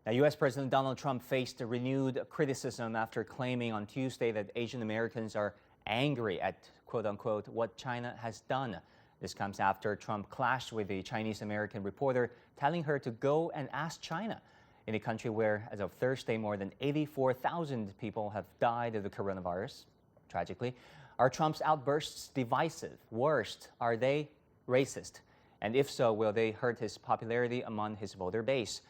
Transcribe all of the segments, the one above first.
Now, U.S. President Donald Trump faced renewed criticism after claiming on Tuesday that Asian Americans are angry at, quote-unquote, what China has done. This comes after Trump clashed with a Chinese-American reporter, telling her to go and ask China. In a country where, as of Thursday, more than 84,000 people have died of the coronavirus, tragically, are Trump's outbursts divisive? Worst, are they racist? And if so, will they hurt his popularity among his voter base?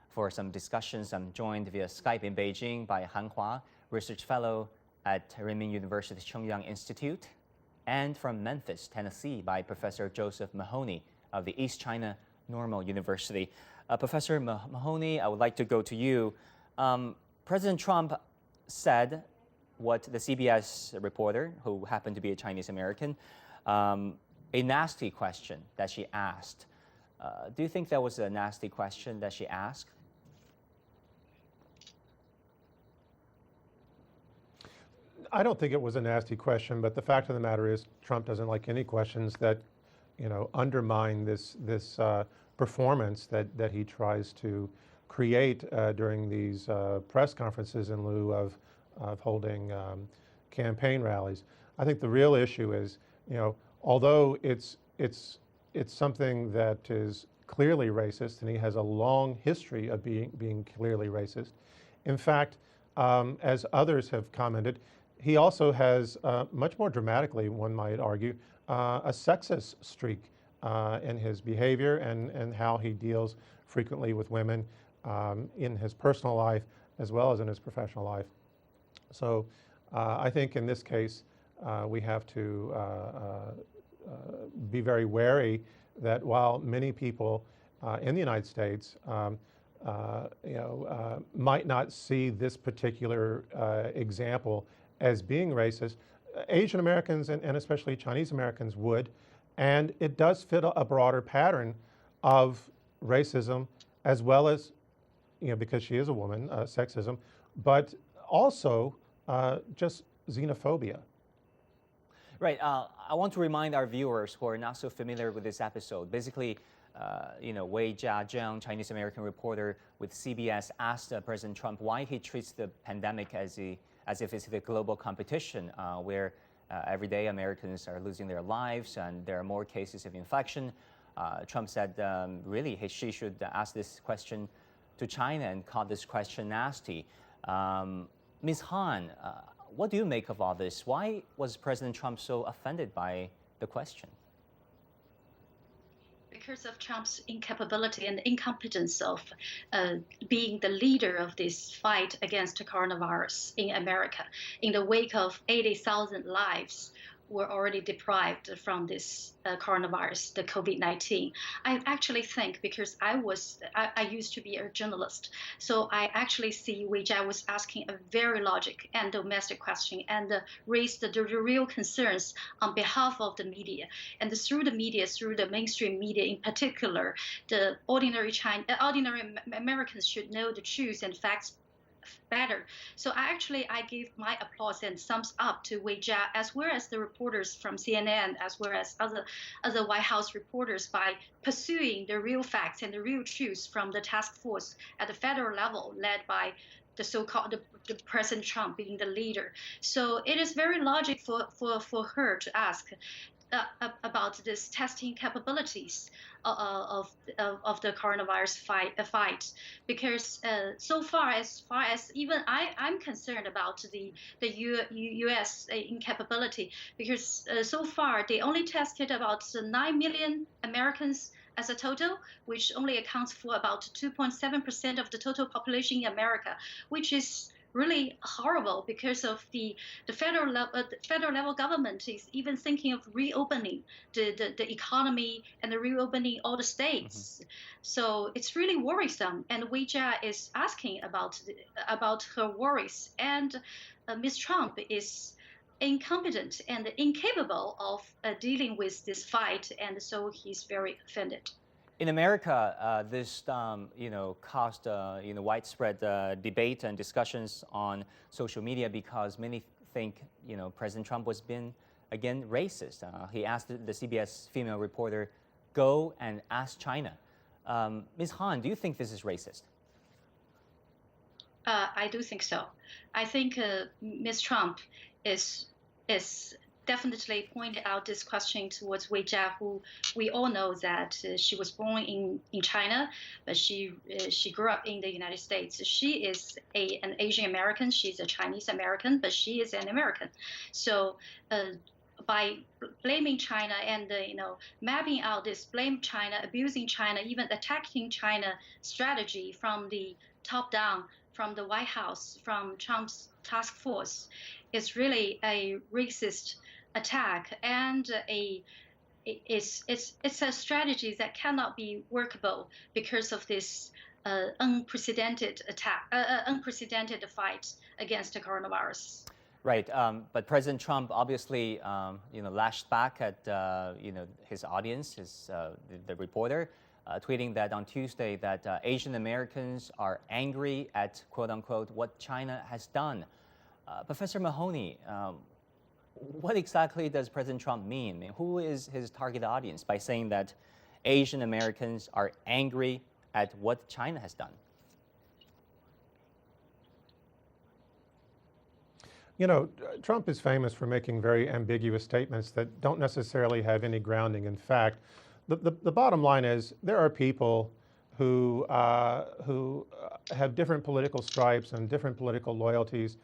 For some discussions, I'm joined via Skype in Beijing by Han Hua, research fellow at Renmin University's Chongyang Institute, and from Memphis, Tennessee, by Professor Josef Mahoney of the East China Normal University. Professor Mahoney, I would like to go to you. President Trump said what the CBS reporter, who happened to be a Chinese American, a nasty question that she asked. Do you think that was a nasty question that she asked? I don't think it was a nasty question, but the fact of the matter is Trump doesn't like any questions that, undermine this performance that he tries to create during these press conferences in lieu of holding campaign rallies. I think the real issue is, although it's something that is clearly racist, and he has a long history of being clearly racist. In fact, as others have commented, he also has, much more dramatically, one might argue, a sexist streak in his behavior and how he deals frequently with women in his personal life as well as in his professional life. So I think in this case, we have to be very wary that while many people in the United States might not see this particular example as being racist, Asian Americans and especially Chinese Americans would, and it does fit a broader pattern of racism as well as, because she is a woman, sexism, but also just xenophobia. Right. I want to remind our viewers who are not so familiar with this episode. Basically, Wei Jiazheng, Chinese American reporter with CBS, asked President Trump why he treats the pandemic as if it's a global competition where every day Americans are losing their lives and there are more cases of infection. Trump said, really, she should ask this question to China and called this question nasty. Ms. Han, what do you make of all this? Why was President Trump so offended by the question? Because of Trump's incapability and incompetence of being the leader of this fight against the coronavirus in America, in the wake of 80,000 lives were already deprived from this coronavirus, the COVID-19. I actually think, because I used to be a journalist, so I actually see Wei Jia was asking a very logic and domestic question and raised the real concerns on behalf of the media. And through the media, through the mainstream media in particular, the ordinary Americans should know the truth and facts better. So I give my applause and thumbs up to Wei Jia, as well as the reporters from CNN, as well as other White House reporters, by pursuing the real facts and the real truth from the task force at the federal level, led by the so-called the President Trump being the leader. So it is very logical for her to ask about this testing capabilities of the coronavirus fight, because so far as even I'm concerned about the U.S. incapability, because so far they only tested about 9 million Americans as a total, which only accounts for about 2.7% of the total population in America, which is really horrible, because of the federal level government is even thinking of reopening the economy and the reopening all the states. Mm-hmm. So it's really worrisome, and Wei Jia is asking about her worries, and Ms. Trump is incompetent and incapable of dealing with this fight, and so he's very offended. In America, this caused widespread debate and discussions on social media, because many think President Trump was being again racist. He asked the CBS female reporter, "Go and ask China." Ms. Han, do you think this is racist? I do think so. I think Ms. Trump is is definitely pointed out this question towards Wei Jia, who we all know that she was born in China, but she grew up in the United States. She is an Asian American. She's a Chinese American, but she is an American. So. By blaming China and mapping out this blame China, abusing China, even attacking China strategy from the top down, from the White House, from Trump's task force, is really a racist attack and it's a strategy that cannot be workable because of this unprecedented attack, unprecedented fight against the coronavirus. Right, but President Trump obviously, lashed back at, his audience, the reporter, tweeting that on Tuesday that Asian Americans are angry at, quote unquote, what China has done. Professor Mahoney, what exactly does President Trump mean? I mean, who is his target audience by saying that Asian Americans are angry at what China has done? Trump is famous for making very ambiguous statements that don't necessarily have any grounding in fact. The bottom line is there are people who have different political stripes and different political loyalties.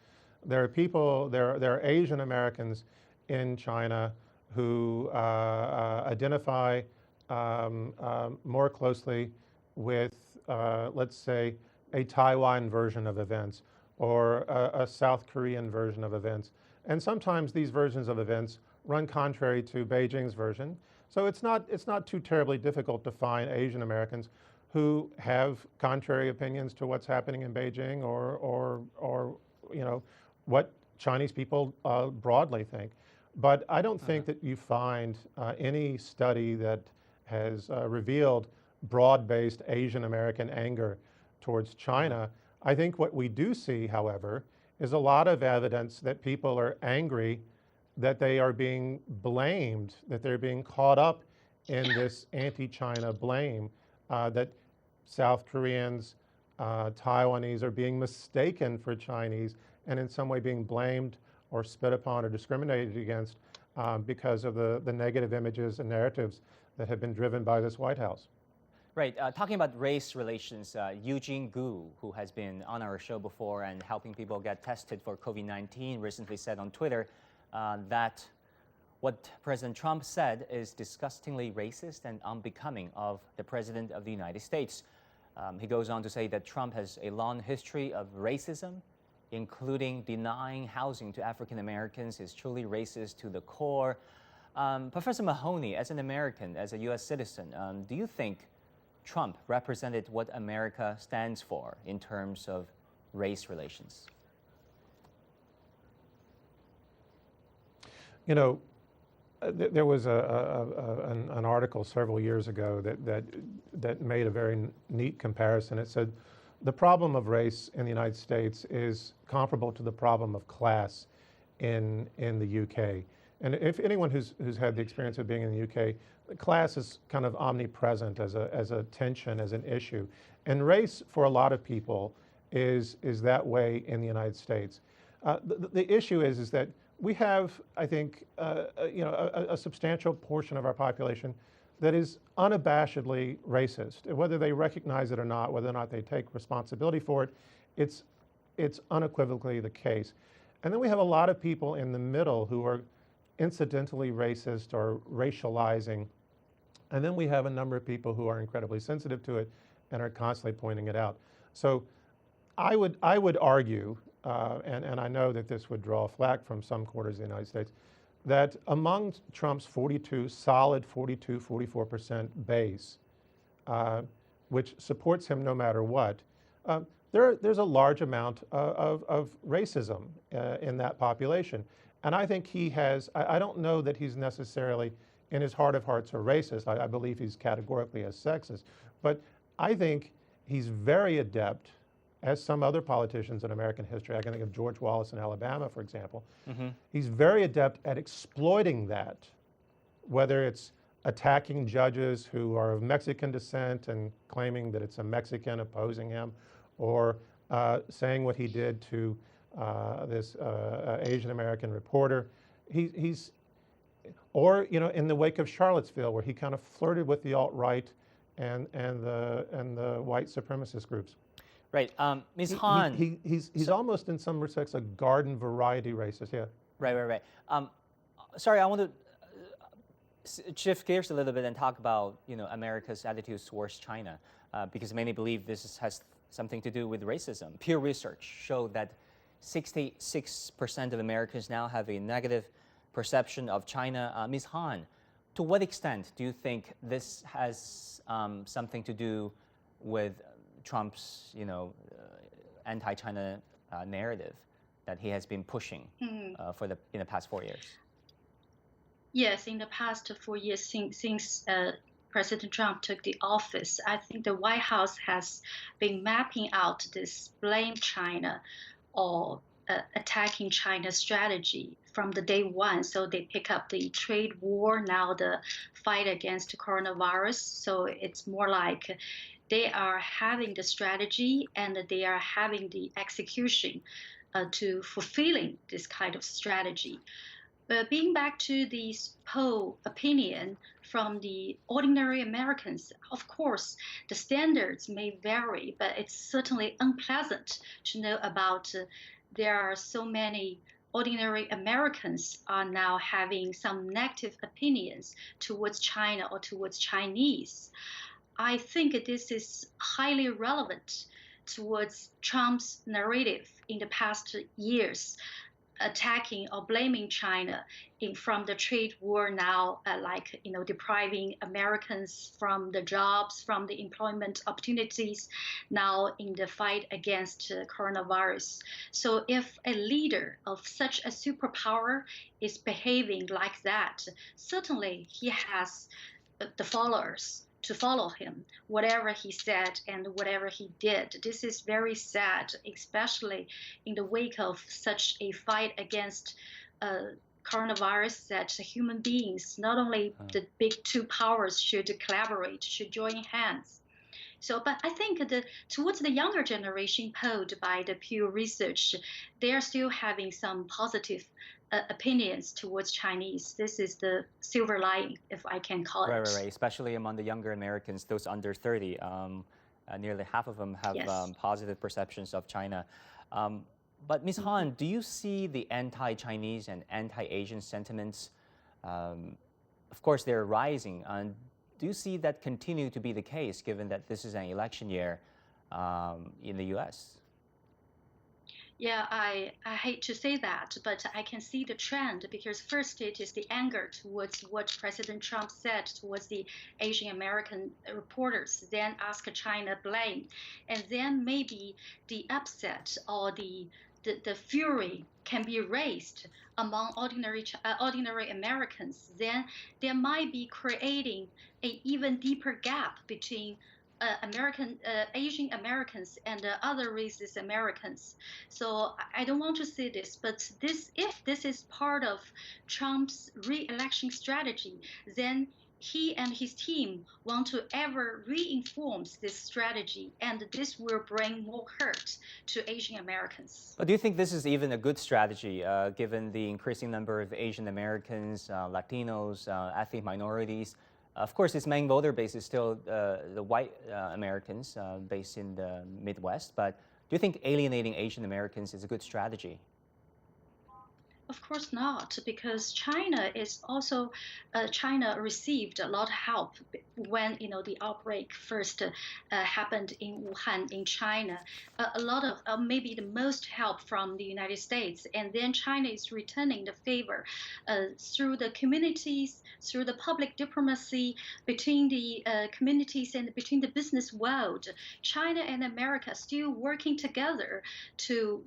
There are Asian Americans in China who identify more closely with, let's say, a Taiwan version of events, or a South Korean version of events. And sometimes these versions of events run contrary to Beijing's version. So it's not too terribly difficult to find Asian Americans who have contrary opinions to what's happening in Beijing or what Chinese people broadly think. But I don't think that you find any study that has revealed broad-based Asian American anger towards China. I think what we do see, however, is a lot of evidence that people are angry that they are being blamed, that they're being caught up in this anti-China blame, that South Koreans, Taiwanese are being mistaken for Chinese and in some way being blamed or spit upon or discriminated against because of the negative images and narratives that have been driven by this White House. Right, talking about race relations, Eugene Gu, who has been on our show before and helping people get tested for COVID-19, recently said on Twitter that what President Trump said is disgustingly racist and unbecoming of the President of the United States. He goes on to say that Trump has a long history of racism, including denying housing to African Americans is truly racist to the core. Professor Mahoney, as an American, as a U.S. citizen, do you think Trump represented what America stands for in terms of race relations? There was an article several years ago that made a very neat comparison. It said the problem of race in the United States is comparable to the problem of class in the UK. And if anyone who's had the experience of being in the UK, class is kind of omnipresent as a tension, as an issue. And race, for a lot of people, is that way in the United States. The issue is that we have, I think, a substantial portion of our population that is unabashedly racist. Whether they recognize it or not, whether or not they take responsibility for it, it's unequivocally the case. And then we have a lot of people in the middle who are incidentally racist or racializing. And then we have a number of people who are incredibly sensitive to it and are constantly pointing it out. So I would argue, and I know that this would draw flack from some quarters of the United States, that among Trump's 44% base, which supports him no matter what, there's a large amount of racism in that population. And I think he has, I don't know that he's necessarily in his heart of hearts a racist. I believe he's categorically a sexist. But I think he's very adept, as some other politicians in American history. I can think of George Wallace in Alabama, for example. Mm-hmm. He's very adept at exploiting that, whether it's attacking judges who are of Mexican descent and claiming that it's a Mexican opposing him, or saying what he did to this Asian American reporter. He's or in the wake of Charlottesville, where he kind of flirted with the alt-right and the white supremacist groups. Right, Ms. Han. He's almost in some respects a garden variety racist. Yeah. Right. Sorry, I want to shift gears a little bit and talk about America's attitudes towards China, because many believe this has something to do with racism. Pew Research showed that 66% of Americans now have a negative perception of China. Ms. Han, to what extent do you think this has something to do with Trump's anti-China narrative that he has been pushing for in the past 4 years? Yes, in the past 4 years since President Trump took the office, I think the White House has been mapping out this blame China or attacking China strategy from the day one. So they pick up the trade war, now the fight against coronavirus. So it's more like they are having the strategy and they are having the execution to fulfilling this kind of strategy. But being back to the poll opinion from the ordinary Americans, of course, the standards may vary, but it's certainly unpleasant to know about there are so many ordinary Americans are now having some negative opinions towards China or towards Chinese. I think this is highly relevant towards Trump's narrative in the past years, attacking or blaming China from the trade war now, depriving Americans from the jobs, from the employment opportunities, now in the fight against coronavirus. So if a leader of such a superpower is behaving like that, certainly he has the followers to follow him, whatever he said and whatever he did. This is very sad, especially in the wake of such a fight against coronavirus, that human beings, not only the big two powers, should collaborate, should join hands. So, but I think towards the younger generation polled by the Pew Research, they are still having some positive opinions towards Chinese. This is the silver lining, if I can call it. Right. Especially among the younger Americans, those under 30, nearly half of them have positive perceptions of China. But Ms. Han, do you see the anti-Chinese and anti-Asian sentiments? Of course, they're rising. Do you see that continue to be the case, given that this is an election year in the U.S.? Yeah, I hate to say that, but I can see the trend, because first it is the anger towards what President Trump said towards the Asian American reporters, then ask China blame, and then maybe the upset or the fury can be raised among ordinary Americans. Then there might be creating an even deeper gap between Asian Americans and other racist Americans. So I don't want to say this, but if this is part of Trump's re-election strategy, then he and his team want to ever reinforce this strategy, and this will bring more hurt to Asian Americans. But do you think this is even a good strategy, given the increasing number of Asian Americans, Latinos, ethnic minorities? Of course, its main voter base is still the white Americans based in the Midwest, but do you think alienating Asian Americans is a good strategy? Of course not, because China received a lot of help when the outbreak first happened in Wuhan in China. A lot of maybe the most help from the United States, and then China is returning the favor through the communities, through the public diplomacy between the communities and between the business world. China and America are still working together to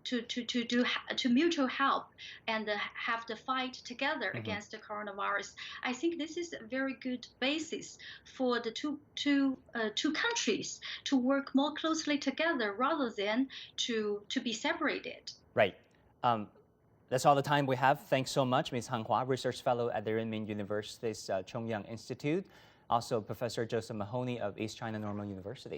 mutual help and have the fight together against the coronavirus. I think this is a very good basis for the two countries to work more closely together rather than to be separated. Right. That's all the time we have. Thanks so much, Ms. Han Hua, Research Fellow at the Renmin University's Chongyang Institute. Also, Professor Joseph Mahoney of East China Normal University.